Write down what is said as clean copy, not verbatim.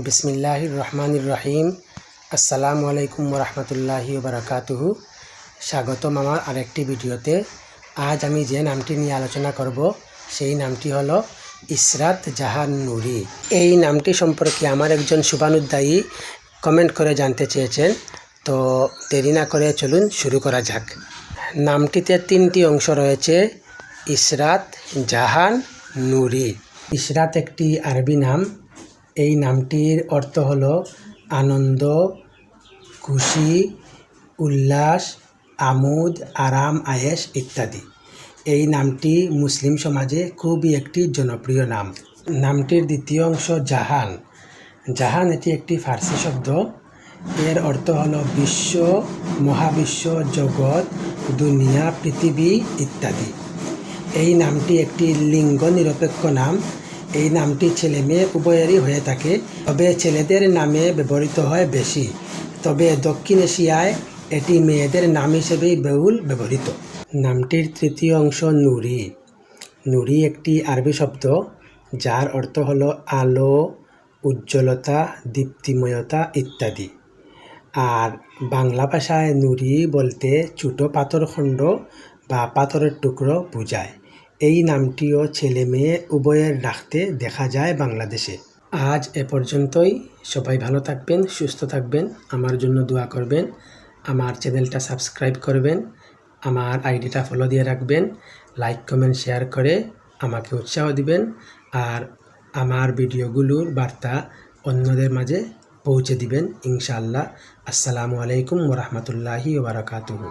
বিসমিল্লাহির রহমানির রহিম। আসসালামু আলাইকুম ওরহমতুল্লাহি ওবরাকাতুহু। স্বাগতম আমার আরেকটি ভিডিওতে। আজ আমি যে নামটি নিয়ে আলোচনা করব সেই নামটি হলো ইসরাত জাহান নুরি। এই নামটি সম্পর্কে আমার একজন শুভানুধ্যায়ী কমেন্ট করে জানতে চেয়েছেন, তো দেরি না করে চলুন শুরু করা যাক। নামটিতে 3টি অংশ রয়েছে: ইসরাত, জাহান, নুরি। ইসরাত একটি আরবি নাম। এই নামটির অর্থ হলো আনন্দ, খুশি, উল্লাস, আমোদ, আরাম, আয়েশ ইত্যাদি। এই নামটি মুসলিম সমাজে খুবই একটি জনপ্রিয় নাম। নামটির দ্বিতীয় অংশ জাহান। জাহান এটি একটি ফার্সি শব্দ। এর অর্থ হলো বিশ্ব, মহাবিশ্ব, জগৎ, দুনিয়া, পৃথিবী ইত্যাদি। এই নামটি একটি লিঙ্গ নিরপেক্ষ নাম। এই নামটি ছেলে মেয়ে উভয়েরই হয়ে থাকে, তবে ছেলেদের নামে ব্যবহৃত হয় বেশি। তবে দক্ষিণ এশিয়ায় এটি মেয়েদের নাম হিসেবেই বহুল ব্যবহৃত। নামটির তৃতীয় অংশ নুরি। নুরি একটি আরবি শব্দ যার অর্থ হলো আলো, উজ্জ্বলতা, দীপ্তিময়তা ইত্যাদি। আর বাংলা ভাষায় নুরি বলতে ছোটো পাথরখণ্ড বা পাথরের টুকরো বোঝায়। এই নামটিও ছেলে মেয়ে উভয়ের রাখতে দেখা যায় বাংলাদেশে। আজ এ পর্যন্তই। সবাই ভালো থাকবেন, সুস্থ থাকবেন, আমার জন্য দোয়া করবেন, আমার চ্যানেলটা সাবস্ক্রাইব করবেন, আমার আইডিটা ফলো দিয়ে রাখবেন, লাইক কমেন্ট শেয়ার করে আমাকে উৎসাহ দিবেন, আর আমার ভিডিওগুলোর বার্তা অন্যদের মাঝে পৌঁছে দিবেন ইনশাআল্লাহ। আসসালামু আলাইকুম ওরহমতুল্লাহি ওবরাকাতুহু।